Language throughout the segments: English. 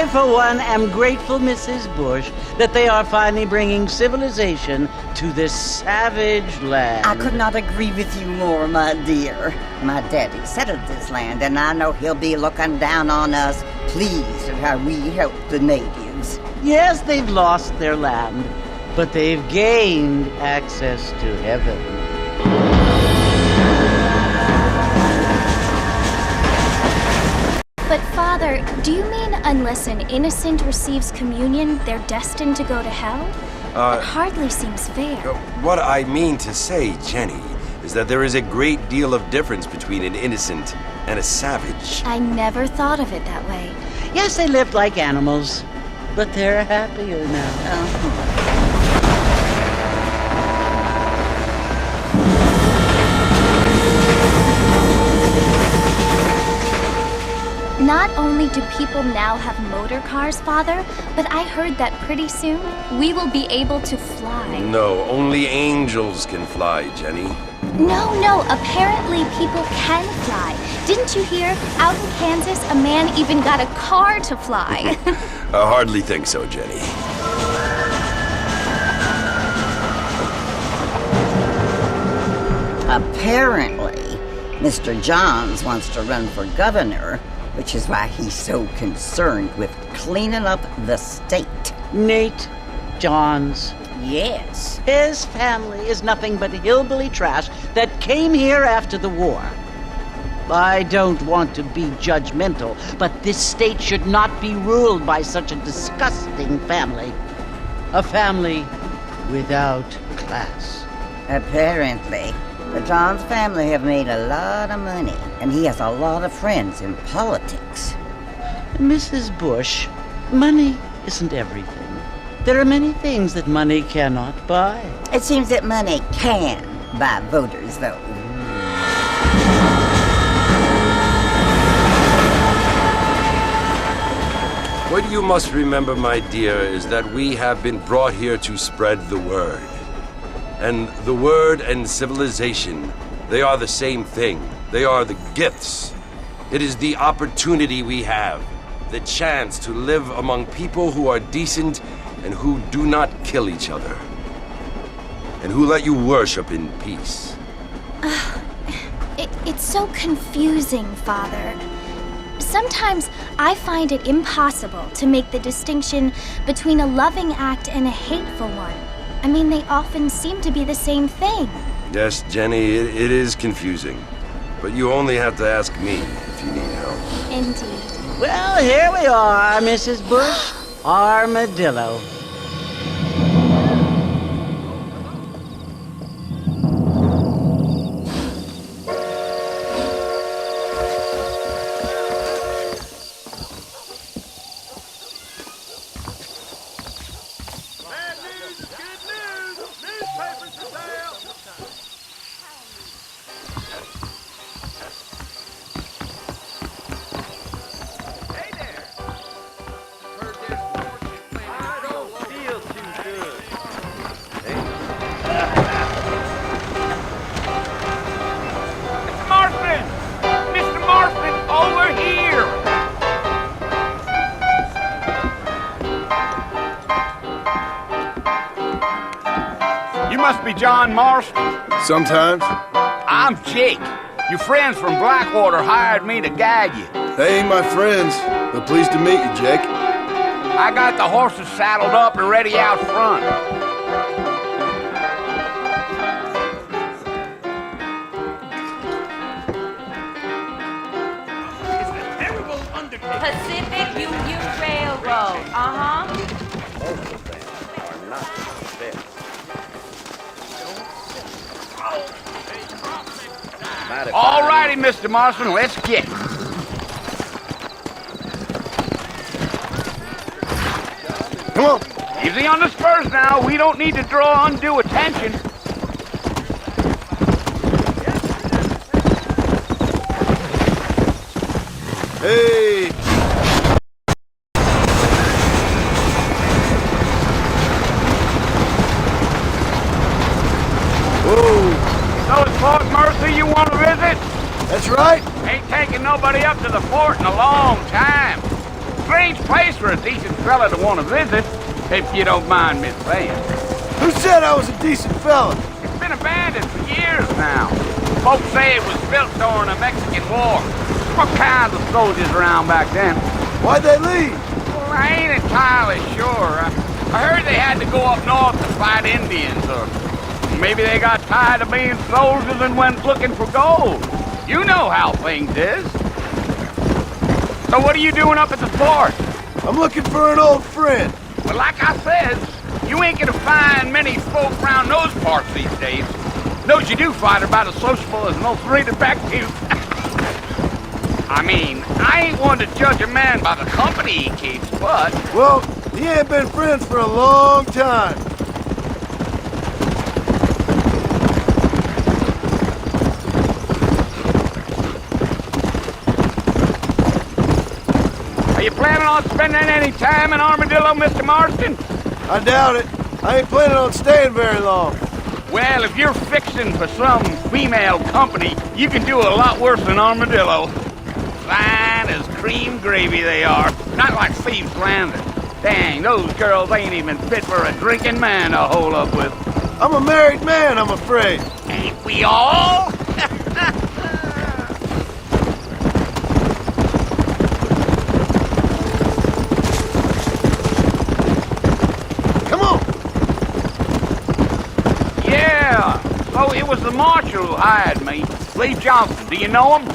I, for one, am grateful, Mrs. Bush, that they are finally bringing civilization to this savage land. I could not agree with you more, my dear. My daddy settled this land, and I know he'll be looking down on us, pleased at how we help the natives. Yes, they've lost their land, but they've gained access to heaven. But Father, do you mean unless an innocent receives communion, they're destined to go to hell? That hardly seems fair. What I mean to say, Jenny, is that there is a great deal of difference between an innocent and a savage. I never thought of it that way. Yes, they lived like animals, but they're happier now. Not only do people now have motor cars, Father, but I heard that pretty soon we will be able to fly. No, only angels can fly, Jenny. No, apparently people can fly. Didn't you hear? Out in Kansas, a man even got a car to fly. I hardly think so, Jenny. Apparently, Mr. Johns wants to run for governor, which is why he's so concerned with cleaning up the state. Nate Johns. Yes. His family is nothing but hillbilly trash that came here after the war. I don't want to be judgmental, but this state should not be ruled by such a disgusting family. A family without class. Apparently, the Johns family have made a lot of money, and he has a lot of friends in politics. Mrs. Bush, money isn't everything. There are many things that money cannot buy. It seems that money can buy voters, though. What you must remember, my dear, is that we have been brought here to spread the word. And the word and civilization, they are the same thing. They are the gifts. It is the opportunity we have, the chance to live among people who are decent and who do not kill each other, and who let you worship in peace. It's so confusing, Father. Sometimes I find it impossible to make the distinction between a loving act and a hateful one. I mean, they often seem to be the same thing. Yes, Jenny, it is confusing. But you only have to ask me if you need help. Indeed. Well, here we are, Mrs. Bush. Armadillo. John Marston? Sometimes. I'm Jake. Your friends from Blackwater hired me to guide you. They ain't my friends, but pleased to meet you, Jake. I got the horses saddled up and ready out front. It's a terrible undertaking. Pacific Union Railroad. Most of them are not fair. All righty, Mr. Marston, let's get it. Come on. Easy on the spurs now. We don't need to draw undue attention. Hey! So it's Fort Mercer you want to visit? That's right. Ain't taking nobody up to the fort in a long time. strange place for a decent fella to want to visit, if you don't mind me saying. Who said I was a decent fella? It's been abandoned for years now. Folks say it was built during the Mexican War. What kinds of soldiers around back then? Why'd they leave? Well, I ain't entirely sure. I heard they had to go up north to fight Indians, or maybe they got tired of being soldiers and went looking for gold. You know how things is. So what are you doing up at the fort? I'm looking for an old friend. Well, like I said, you ain't gonna find many folk around those parts these days. Those you do find are about as sociable as an old three detective. I mean, I ain't one to judge a man by the company he keeps, but... Well, he ain't been friends for a long time. Are you planning on spending any time in Armadillo, Mr. Marston? I doubt it. I ain't planning on staying very long. Well, if you're fixing for some female company, you can do a lot worse than Armadillo. Fine as cream gravy they are. Not like Thieves' Landing. Dang, those girls ain't even fit for a drinking man to hole up with. I'm a married man, I'm afraid. Ain't we all? Come on! Yeah, so it was the marshal who hired me. Lee Johnson, do you know him?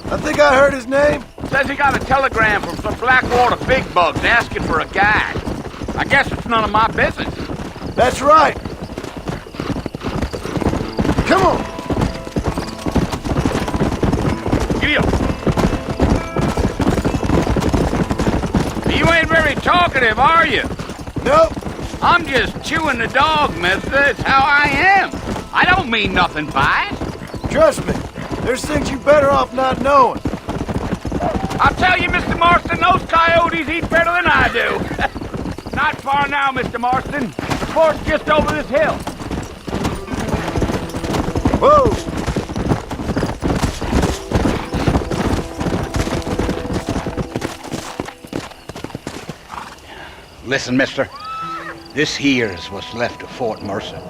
I think I heard his name. Says he got a telegram from some Blackwater big bugs asking for a guide. I guess it's none of my business. That's right. Come on! Giddy up. You ain't very talkative, are you? Nope. I'm just chewing the dog, mister. It's how I am. I don't mean nothing by it. Trust me. There's things you better off not knowing. I'll tell you, Mr. Marston, those coyotes eat better than I do. Not far now, Mr. Marston. The fort's just over this hill. Whoa! Listen, mister. This here is what's left of Fort Mercer.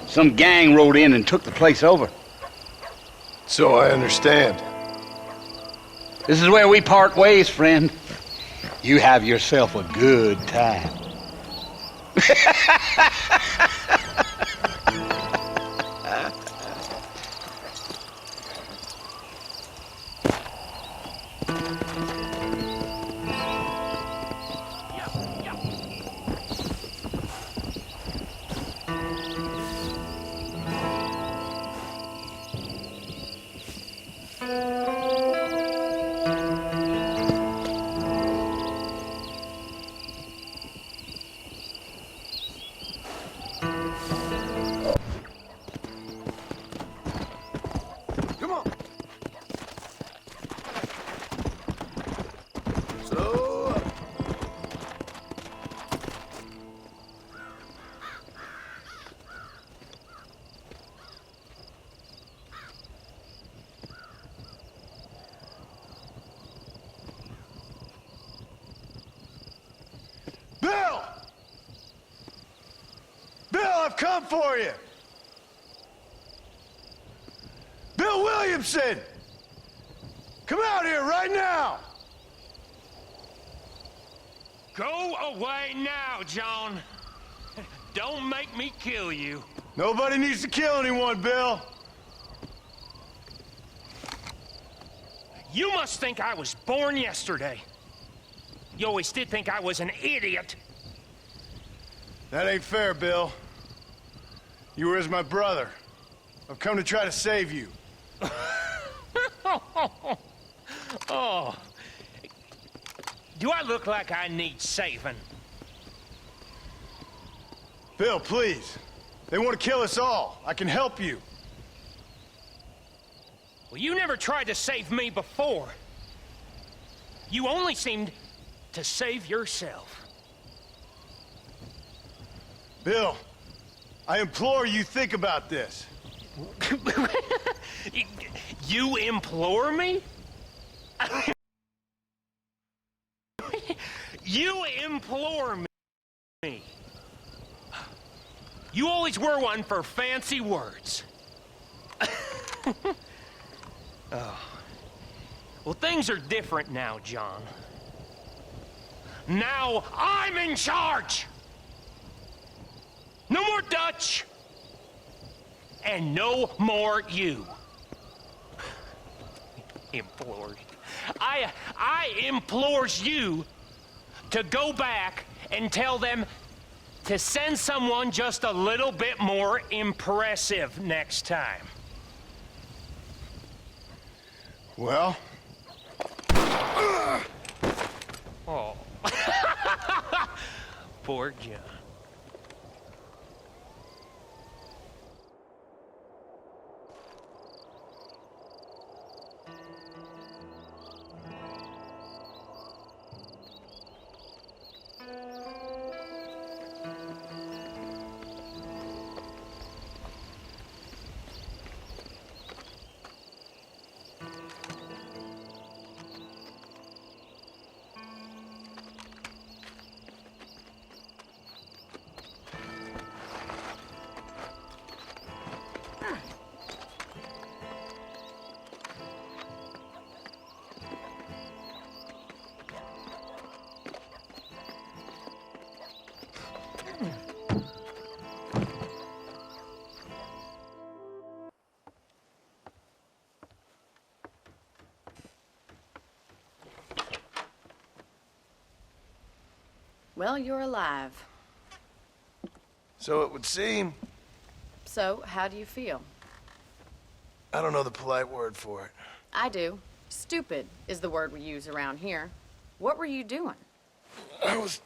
Some gang rode in and took the place over. So I understand. This is where we part ways, friend. You have yourself a good time. Come on. So, Bill! Bill, I've come for you! Bill Williamson! Come out here right now! Go away now, John. Don't make me kill you. Nobody needs to kill anyone, Bill. You must think I was born yesterday. You always did think I was an idiot. That ain't fair, Bill. You were as my brother. I've come to try to save you. Oh. Do I look like I need saving? Bill, please. They want to kill us all. I can help you. Well, you never tried to save me before. You only seemed to save yourself. Bill, I implore you think about this. You implore me? You implore me. You always were one for fancy words. Oh. Well, things are different now, John. Now I'm in charge! No more Dutch! And no more you. Implores. I implores you to go back and tell them to send someone just a little bit more impressive next time. Well? Oh. Poor John. Well, you're alive. So it would seem. So, how do you feel? I don't know the polite word for it. I do. Stupid is the word we use around here. What were you doing? I was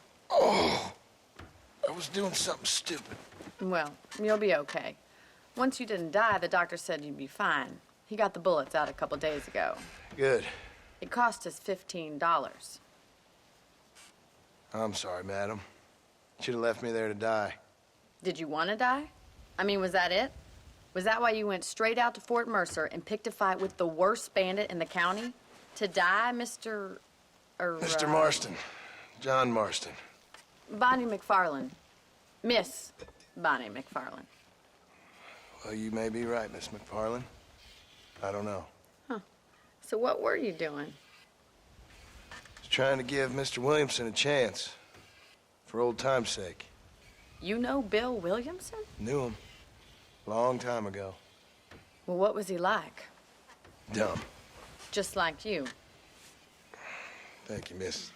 doing something stupid. Well, you'll be okay. Once you didn't die, the doctor said you'd be fine. He got the bullets out a couple days ago. Good. It cost us $15. I'm sorry, madam. Should have left me there to die. Did you want to die? I mean, was that it? Was that why you went straight out to Fort Mercer and picked a fight with the worst bandit in the county? To die, Mr. Mr. Marston. John Marston. Bonnie MacFarlane. Miss Bonnie MacFarlane. Well, you may be right, Miss MacFarlane. I don't know. Huh. So what were you doing? Just trying to give Mr. Williamson a chance. For old time's sake. You know Bill Williamson? Knew him. Long time ago. Well, what was he like? Dumb. Just like you. Thank you, miss.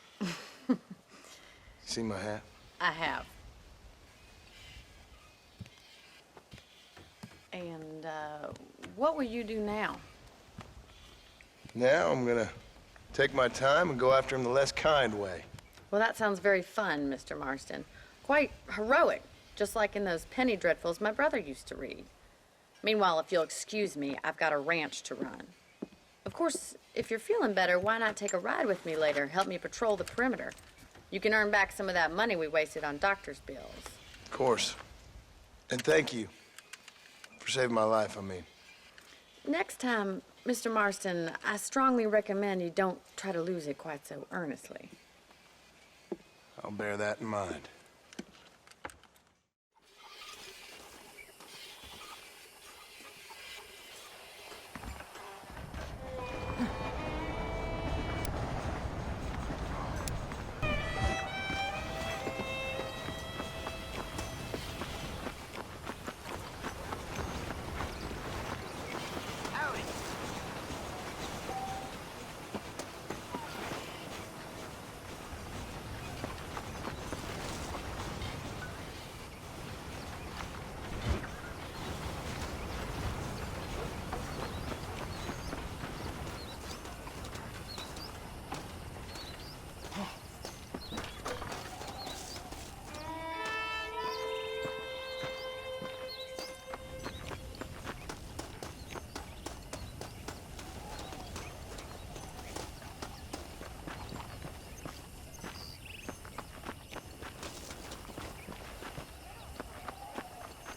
See my hat? I have. And, what will you do now? Now I'm gonna take my time and go after him the less kind way. Well, that sounds very fun, Mr. Marston. Quite heroic, just like in those penny dreadfuls my brother used to read. Meanwhile, if you'll excuse me, I've got a ranch to run. Of course, if you're feeling better, why not take a ride with me later? Help me patrol the perimeter. You can earn back some of that money we wasted on doctor's bills. Of course. And thank you for saving my life, I mean. Next time, Mr. Marston, I strongly recommend you don't try to lose it quite so earnestly. I'll bear that in mind.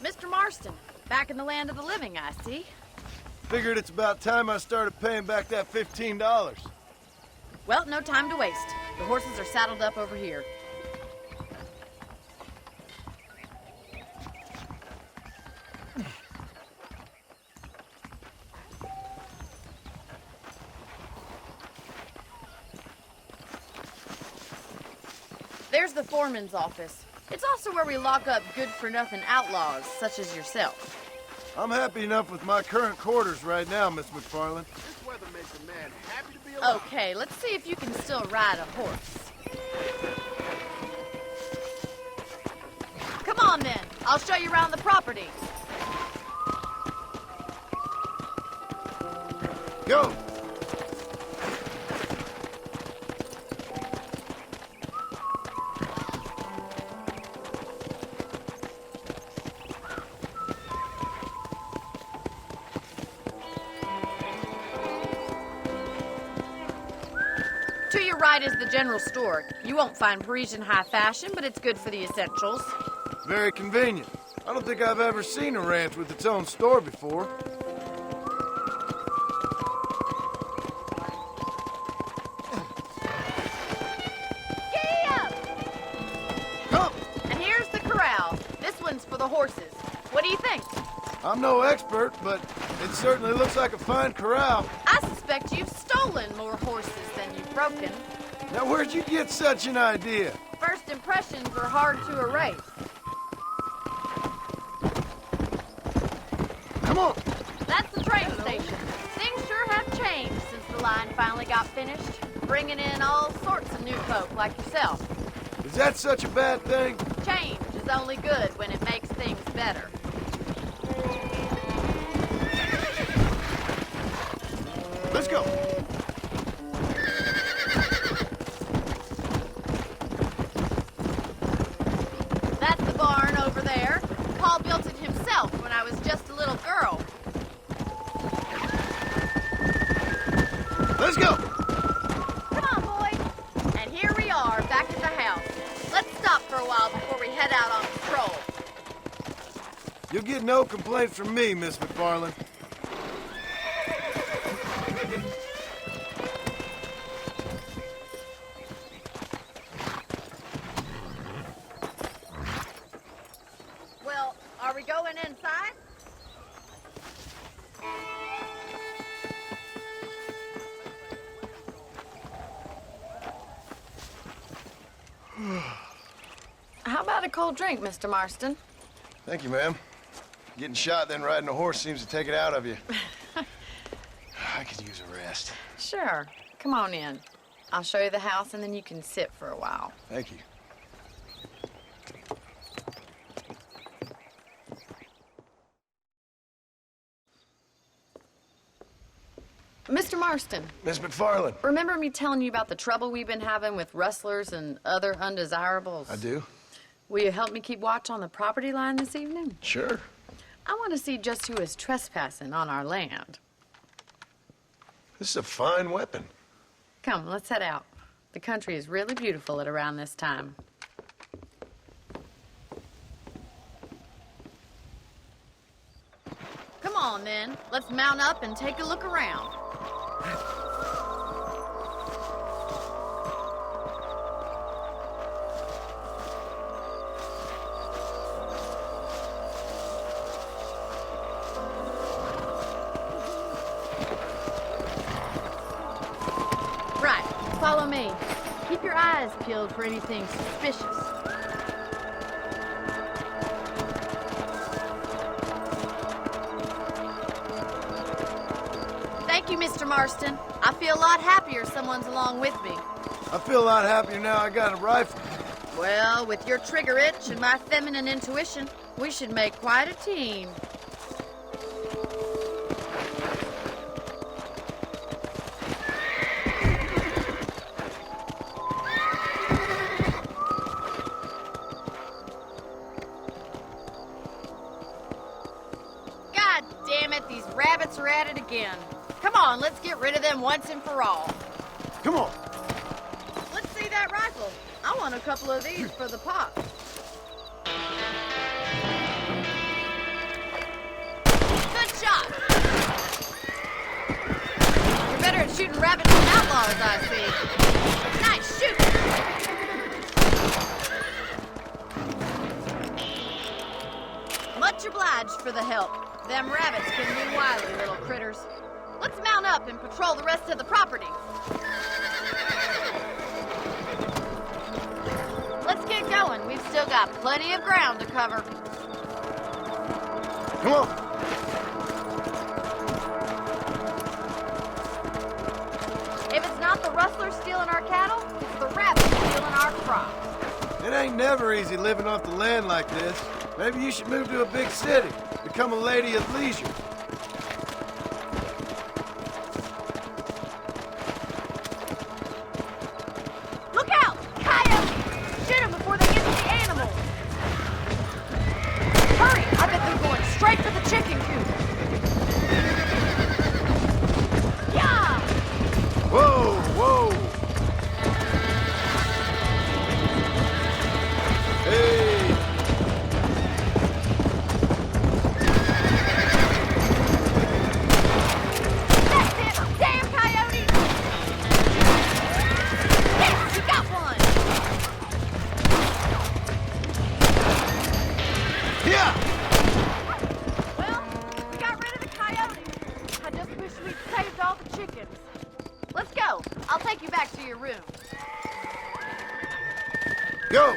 Mr. Marston, back in the land of the living, I see. Figured it's about time I started paying back that $15. Well, no time to waste. The horses are saddled up over here. There's the foreman's office. It's also where we lock up good-for-nothing outlaws, such as yourself. I'm happy enough with my current quarters right now, Miss MacFarlane. This weather makes a man happy to be alive. Okay, let's see if you can still ride a horse. Come on, then. I'll show you around the property. Go! To your right is the general store. You won't find Parisian high fashion, but it's good for the essentials. Very convenient. I don't think I've ever seen a ranch with its own store before. Giddy up! Come! And here's the corral. This one's for the horses. What do you think? I'm no expert, but it certainly looks like a fine corral. I suspect you've stolen more horses than you've broken. Now, where'd you get such an idea? First impressions are hard to erase. Come on! That's the train station. Things sure have changed since the line finally got finished, bringing in all sorts of new folk like yourself. Is that such a bad thing? Change is only good when it makes things better. Let's go! That's the barn over there. Paul built it himself when I was just a little girl. Let's go! Come on, boys. And here we are, back at the house. Let's stop for a while before we head out on patrol. You'll get no complaints from me, Miss MacFarlane. Well, are we going inside? How about a cold drink, Mr. Marston? Thank you, ma'am. Getting shot, then riding a horse seems to take it out of you. I could use a rest. Sure. Come on in. I'll show you the house, and then you can sit for a while. Thank you. Mr. Marston, Miss MacFarlane. remember me telling you about the trouble we've been having with rustlers and other undesirables? I do. Will you help me keep watch on the property line this evening? Sure. I want to see just who is trespassing on our land. This is a fine weapon. Come, let's head out. The country is really beautiful at around this time. Come on, then. Let's mount up and take a look around. Right, follow me. Keep your eyes peeled for anything suspicious. Thank you, Mr. Marston. I feel a lot happier someone's along with me. I feel a lot happier now I got a rifle. Well, with your trigger itch and my feminine intuition, we should make quite a team. God damn it, these rabbits are at it again. Come on, let's get rid of them once and for all. Come on. Let's see that rifle. I want a couple of these for the pot. Good shot. You better better at shooting rabbits than outlaws, I see. Nice shooting! Much obliged for the help. Them rabbits can be wily little critters. Let's mount up and patrol the rest of the property. Let's get going. We've still got plenty of ground to cover. Come on. If it's not the rustlers stealing our cattle, it's the rabbits stealing our crops. It ain't never easy living off the land like this. Maybe you should move to a big city. Become a lady of leisure. Look out! Coyotes! Shoot them before they get to the animals! Hurry! I bet they're going straight for the chicken coop! Yeah! Whoa, whoa! Hey! That's it! Damn coyotes! Yes, you got one! Yeah! Well, we got rid of the coyotes. I just wish we'd saved all the chickens. Let's go. I'll take you back to your room. Go!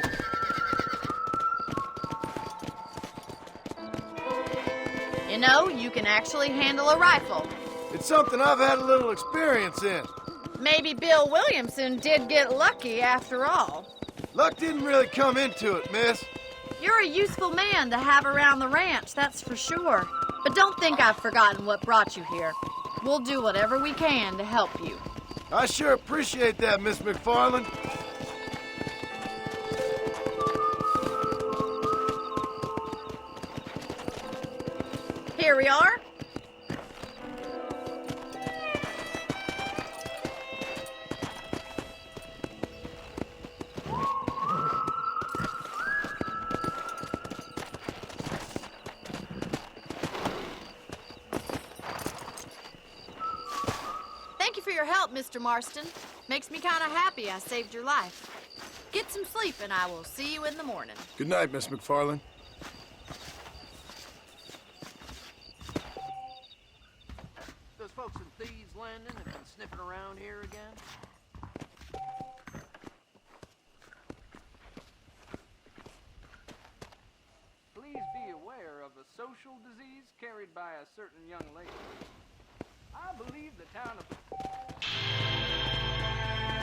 You know, you can actually handle a rifle. It's something I've had a little experience in. Maybe Bill Williamson did get lucky after all. Luck didn't really come into it, miss. You're a useful man to have around the ranch, that's for sure. But don't think I've forgotten what brought you here. We'll do whatever we can to help you. I sure appreciate that, Miss MacFarlane. Here we are. Thank you for your help, Mr. Marston. Makes me kind of happy I saved your life. Get some sleep and I will see you in the morning. Good night, Miss MacFarlane. Those folks in Thieves' Landing have been sniffing around here again. Please be aware of a social disease carried by a certain young lady. I believe the town of